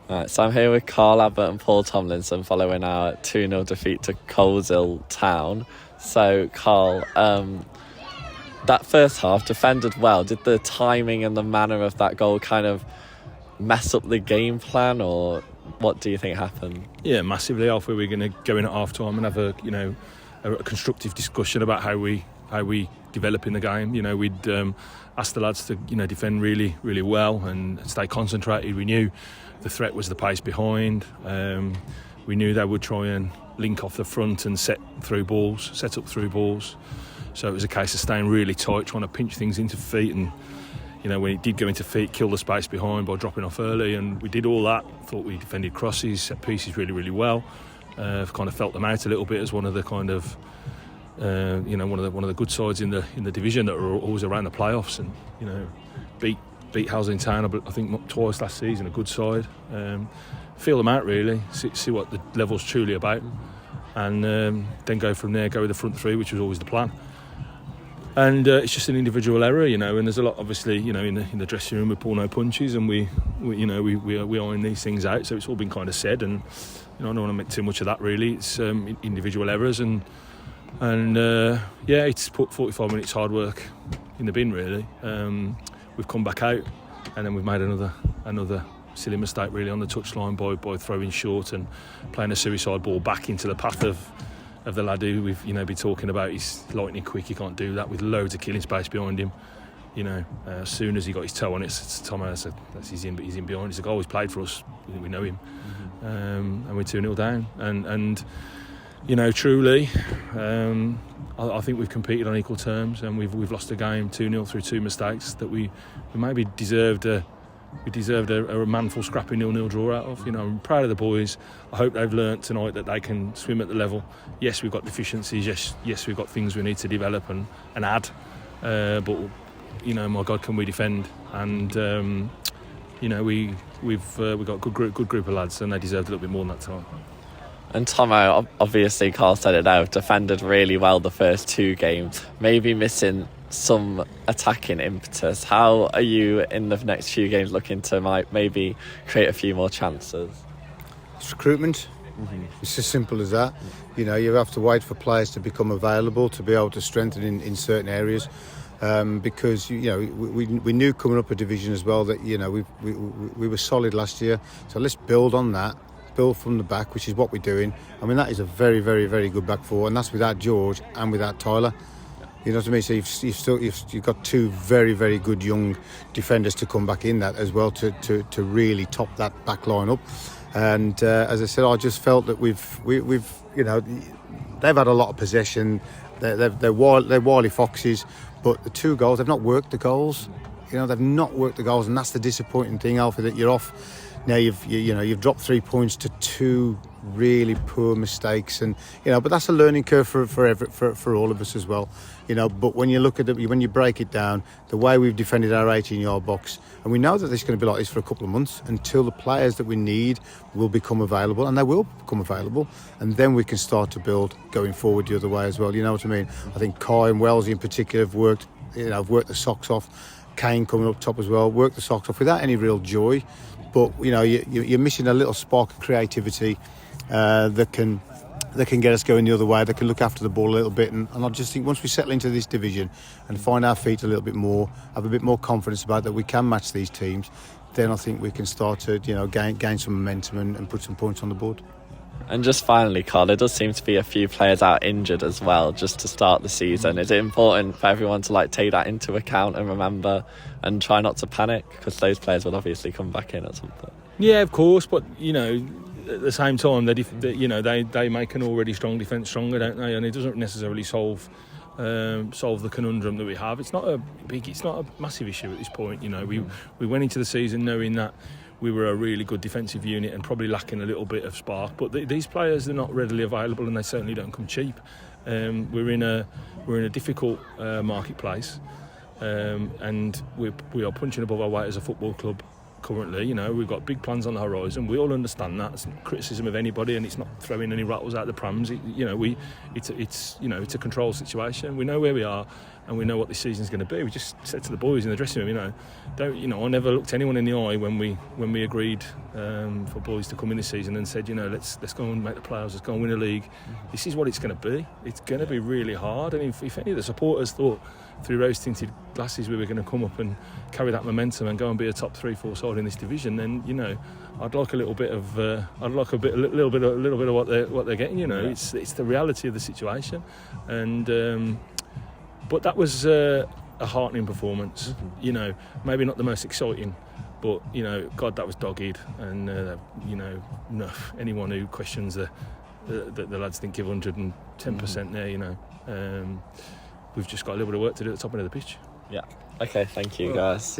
Right, so I'm here with Carl Abbott and Paul Tomlinson following our 2-0 defeat to Coleshill Town. So, Carl, that first half defended well. Did the timing and the manner of that goal kind of mess up the game plan, or what do you think happened? Yeah, massively. I thought we were going to go in at half time and have a constructive discussion about how we develop in the game. We'd asked the lads to defend really, really well and stay concentrated. We knew the threat was the pace behind. We knew they would try and link off the front and set up through balls. So it was a case of staying really tight, trying to pinch things into feet, and when it did go into feet, kill the space behind by dropping off early. And we did all that. Thought we defended crosses, set pieces really, really well. Kind of felt them out a little bit as one of the kind of one of the good sides in the division that are always around the playoffs, and beat Coleshill Town I think twice last season, a good side. Feel them out really, see what the level's truly about, and then go from there. Go with the front three, which was always the plan. And it's just an individual error, and there's a lot obviously, in the dressing room we pull no punches, and we iron these things out. So it's all been kind of said, and I don't want to make too much of that really. It's individual errors, and it's put 45 minutes hard work in the bin really. We've come back out, and then we've made another silly mistake really on the touchline by throwing short and playing a suicide ball back into the path of the lad who we've been talking about. He's lightning quick, he can't do that with loads of killing space behind him. As soon as he got his toe on it, Tom said he's in behind. He's a goal, he's played for us, we know him. And we're 2-0 down, and truly, I think we've competed on equal terms, and we've lost a game 2-0 through two mistakes that we maybe deserved a manful scrappy 0-0 draw out of. I'm proud of the boys. I hope they've learnt tonight that they can swim at the level. Yes, we've got deficiencies. Yes, we've got things we need to develop and add. But my God, can we defend? And we've got a good group of lads, and they deserved a little bit more than that tonight. And Tomo, obviously Carl said it now, defended really well the first two games, maybe missing some attacking impetus. How are you in the next few games looking to maybe create a few more chances? It's recruitment. It's as simple as that. You have to wait for players to become available to be able to strengthen in certain areas, because we knew coming up a division as well that we were solid last year, so let's build on that. Build from the back, which is what we're doing. I mean, that is a very, very, very good back four, and that's without George and without Tyler. You know what I mean? So you've got two very, very good young defenders to come back in that as well to really top that back line up. And as I said, I just felt that we've they've had a lot of possession. They're wily foxes, but the two goals, they've not worked the goals. They've not worked the goals, and that's the disappointing thing, Alfie, that you're off. Now you've dropped 3 points to two really poor mistakes, and but that's a learning curve for all of us as well. But when you look at it, when you break it down, the way we've defended our 18-yard box, and we know that it's going to be like this for a couple of months until the players that we need will become available, and they will become available, and then we can start to build going forward the other way as well. You know what I mean? I think Kai and Wellesley in particular have worked the socks off. Kane coming up top as well, worked the socks off without any real joy. But you're missing a little spark of creativity that can get us going the other way. That can look after the ball a little bit, and I just think once we settle into this division and find our feet a little bit more, have a bit more confidence about that we can match these teams, then I think we can start to gain some momentum and put some points on the board. And just finally, Carl, there does seem to be a few players out injured as well, just to start the season. Is it important for everyone to take that into account and remember and try not to panic, because those players will obviously come back in at some point? Yeah, of course, but at the same time, they make an already strong defence stronger, don't they? And it doesn't necessarily solve the conundrum that we have. It's not a massive issue at this point. We went into the season knowing that we were a really good defensive unit and probably lacking a little bit of spark. But these players are not readily available, and they certainly don't come cheap. We're in a difficult marketplace, and we are punching above our weight as a football club. currently. You know, we've got big plans on the horizon. We all understand that. It's not criticism of anybody, and it's not throwing any rattles out the prams. It's a control situation. We know where we are, and we know what this season's going to be. We just said to the boys in the dressing room, I never looked anyone in the eye when we agreed for boys to come in this season and said, let's go and make the playoffs, let's go and win a league. This is what it's going to be. It's going to be really hard, and if any of the supporters thought through rose-tinted glasses we were going to come up and carry that momentum and go and be a top 3-4 side in this division, then I'd like a little bit of what they're getting. It's the reality of the situation, and but that was a heartening performance. Maybe not the most exciting, but God, that was dogged, and anyone who questions the lads didn't give 110% there. We've just got a little bit of work to do at the top end of the pitch. Yeah. Okay, thank you, guys.